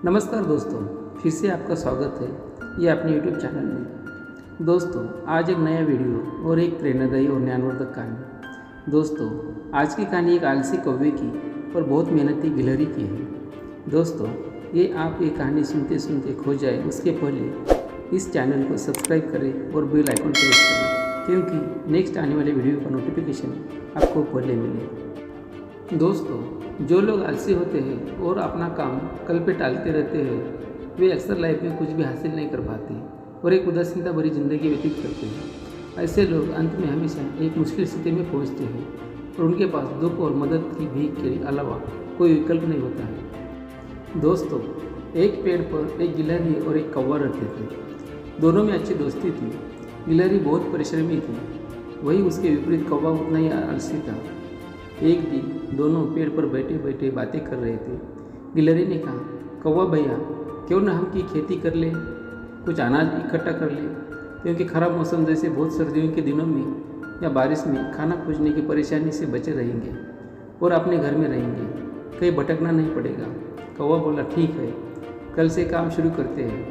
नमस्कार दोस्तों, फिर से आपका स्वागत है ये अपने YouTube चैनल में। दोस्तों, आज एक नया वीडियो और एक प्रेरणादायी और ज्ञानवर्धक कहानी। दोस्तों, आज की कहानी एक आलसी कौवे की और बहुत मेहनती गिलहरी की है। दोस्तों, ये आप ये कहानी सुनते सुनते खो जाए उसके पहले इस चैनल को सब्सक्राइब करें और बेल आइकन प्रेस करें, क्योंकि नेक्स्ट आने वाले वीडियो का नोटिफिकेशन आपको पहले मिले। दोस्तों, जो लोग आलसी होते हैं और अपना काम कल पे टालते रहते हैं, वे अक्सर लाइफ में कुछ भी हासिल नहीं कर पाते और एक उदासीनता भरी जिंदगी व्यतीत करते हैं। ऐसे लोग अंत में हमेशा एक मुश्किल स्थिति में पहुंचते हैं और उनके पास दुख और मदद की भीख के अलावा कोई विकल्प नहीं होता है। दोस्तों, एक पेड़ पर एक गिलहरी और एक कौवा रहते थे। दोनों में अच्छी दोस्ती थी। गिलहरी बहुत परिश्रमी थी, वही उसके विपरीत कौवा उतना ही आलसी था। एक दिन दोनों पेड़ पर बैठे बैठे बातें कर रहे थे। गिलहरी ने कहा, कौवा भैया, क्यों न हम की खेती कर ले, कुछ अनाज इकट्ठा कर ले, क्योंकि खराब मौसम जैसे बहुत सर्दियों के दिनों में या बारिश में खाना खोजने की परेशानी से बचे रहेंगे और अपने घर में रहेंगे, कहीं भटकना नहीं पड़ेगा। कौवा बोला, ठीक है, कल से काम शुरू करते हैं,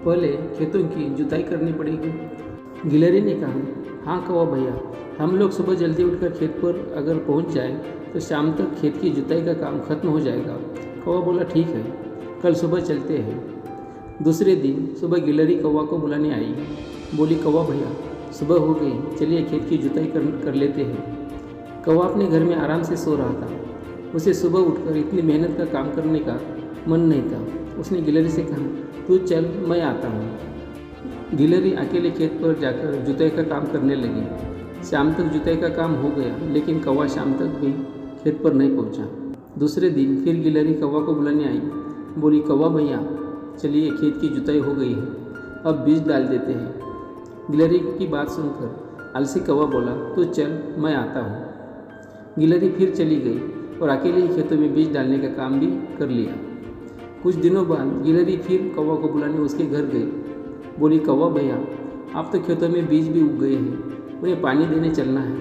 पहले खेतों की जुताई करनी पड़ेगी। गिलहरी ने कहा, हाँ कौवा भैया, हम लोग सुबह जल्दी उठकर खेत पर अगर पहुंच जाएं तो शाम तक खेत की जुताई का काम खत्म हो जाएगा। कौवा बोला, ठीक है, कल सुबह चलते हैं। दूसरे दिन सुबह गिलहरी कौवा को बुलाने आई। बोली, कौवा भैया, सुबह हो गई, चलिए खेत की जुताई कर लेते हैं। कौवा अपने घर में आराम से सो रहा था। उसे सुबह उठकर इतनी मेहनत का काम करने का मन नहीं था। उसने गिलहरी से कहा, तू चल, मैं आता हूँ। गिलहरी अकेले खेत पर जाकर जुताई का काम करने लगी। शाम तक जुताई का काम हो गया, लेकिन कौवा शाम तक भी खेत पर नहीं पहुंचा। दूसरे दिन फिर गिलहरी कौवा को बुलाने आई। बोली, कौवा भैया, चलिए खेत की जुताई हो गई है, अब बीज डाल देते हैं। गिलहरी की बात सुनकर आलसी कौवा बोला, तो चल, मैं आता हूँ। गिलहरी फिर चली गई और अकेले ही खेतों में बीज डालने का काम भी कर लिया। कुछ दिनों बाद गिलहरी फिर कौवा को बुलाने उसके घर गई। बोली, कौवा भैया, अब तो खेतों में बीज भी उग गए हैं, उन्हें पानी देने चलना है।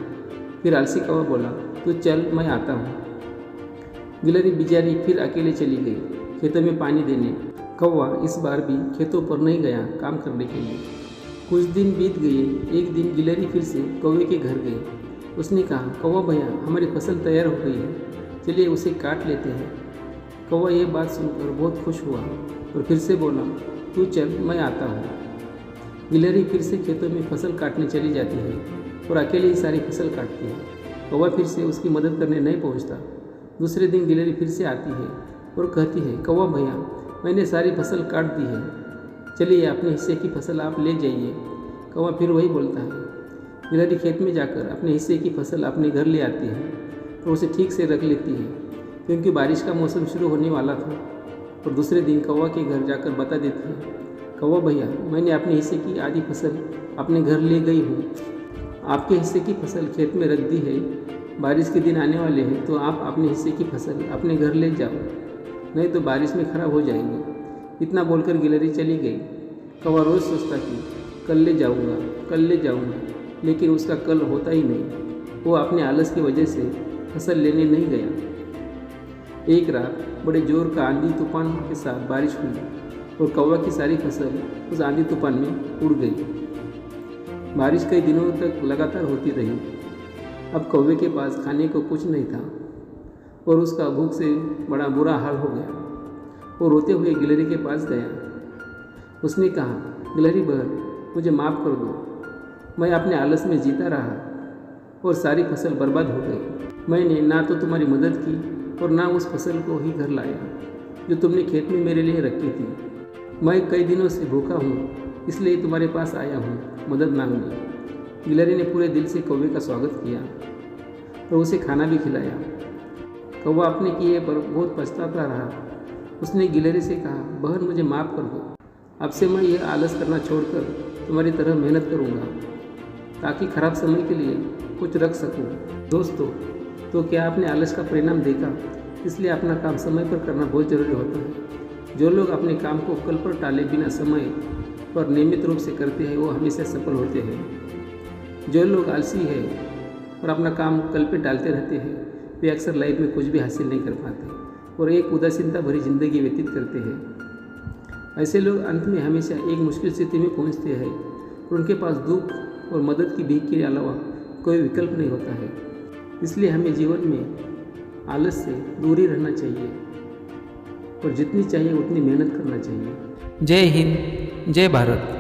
फिर आलसी कौवा बोला, तो चल, मैं आता हूँ। गिलहरी बेचारी फिर अकेले चली गई खेतों में पानी देने। कौवा इस बार भी खेतों पर नहीं गया काम करने के लिए। कुछ दिन बीत गए। एक दिन गिलहरी फिर से कौवे के घर गई। उसने कहा, कौवा भैया, हमारी फसल तैयार हो गई है, चलिए उसे काट लेते हैं। कौवा ये बात सुनकर बहुत खुश हुआ और फिर से बोला, तू चल, मैं आता हूँ। गिलहरी फिर से खेतों में फसल काटने चली जाती है और अकेले ही सारी फसल काटती है। कौवा फिर से उसकी मदद करने नहीं पहुंचता। दूसरे दिन गिलहरी फिर से आती है और कहती है, कौवा भैया, मैंने सारी फसल काट दी है, चलिए अपने हिस्से की फसल आप ले जाइए। कौवा फिर वही बोलता है। गिलहरी खेत में जाकर अपने हिस्से की फसल अपने घर ले आती है और उसे ठीक से रख लेती है, क्योंकि बारिश का मौसम शुरू होने वाला था। और दूसरे दिन कौवा के घर जाकर बता देती है, कौवा भैया, मैंने अपने हिस्से की आधी फसल अपने घर ले गई हूँ। आपके हिस्से की फसल खेत में रख दी है, बारिश के दिन आने वाले हैं, तो आप अपने हिस्से की फसल अपने घर ले जाओ, नहीं तो बारिश में ख़राब हो जाएंगे। इतना बोलकर गिलहरी चली गई। कौवा रोज़ सोचता कि कल ले जाऊँगा, कल ले जाऊँगा, लेकिन उसका कल होता ही नहीं। वो अपने आलस की वजह से फसल लेने नहीं गया। एक रात बड़े जोर का आंधी तूफान के साथ बारिश हुई और कौवा की सारी फसल उस आंधी तूफान में उड़ गई। बारिश कई दिनों तक लगातार होती रही। अब कौवे के पास खाने को कुछ नहीं था और उसका भूख से बड़ा बुरा हाल हो गया। वो रोते हुए गिलहरी के पास गया। उसने कहा, गिलहरी बहन, मुझे माफ़ कर दो, मैं अपने आलस में जीता रहा और सारी फसल बर्बाद हो गई। मैंने ना तो तुम्हारी मदद की और ना उस फसल को ही घर लाया जो तुमने खेत में मेरे लिए रखी थी। मैं कई दिनों से भूखा हूँ, इसलिए तुम्हारे पास आया हूँ मदद मांगने। गिलहरी ने पूरे दिल से कौवे का स्वागत किया और उसे खाना भी खिलाया। कौवा अपने किए पर बहुत पछताता रहा। उसने गिलहरी से कहा, बहन, मुझे माफ़ कर दो, अब से मैं यह आलस करना छोड़कर तुम्हारी तरह मेहनत करूँगा, ताकि खराब समय के लिए कुछ रख सकूँ। दोस्तों, तो क्या आपने आलस का परिणाम देखा? इसलिए अपना काम समय पर करना बहुत ज़रूरी होता है। जो लोग अपने काम को कल पर टाले बिना समय पर नियमित रूप से करते हैं, वो हमेशा सफल होते हैं। जो लोग आलसी हैं और अपना काम कल पे डालते रहते हैं, वे अक्सर लाइफ में कुछ भी हासिल नहीं कर पाते। और एक उदासीनता भरी जिंदगी व्यतीत करते हैं। ऐसे लोग अंत में हमेशा एक मुश्किल स्थिति में पहुंचते हैं और उनके पास दुख और मदद की भीख के अलावा कोई विकल्प नहीं होता है। इसलिए हमें जीवन में आलस से दूर ही रहना चाहिए और जितनी चाहिए उतनी मेहनत करना चाहिए। जय हिंद, जय भारत।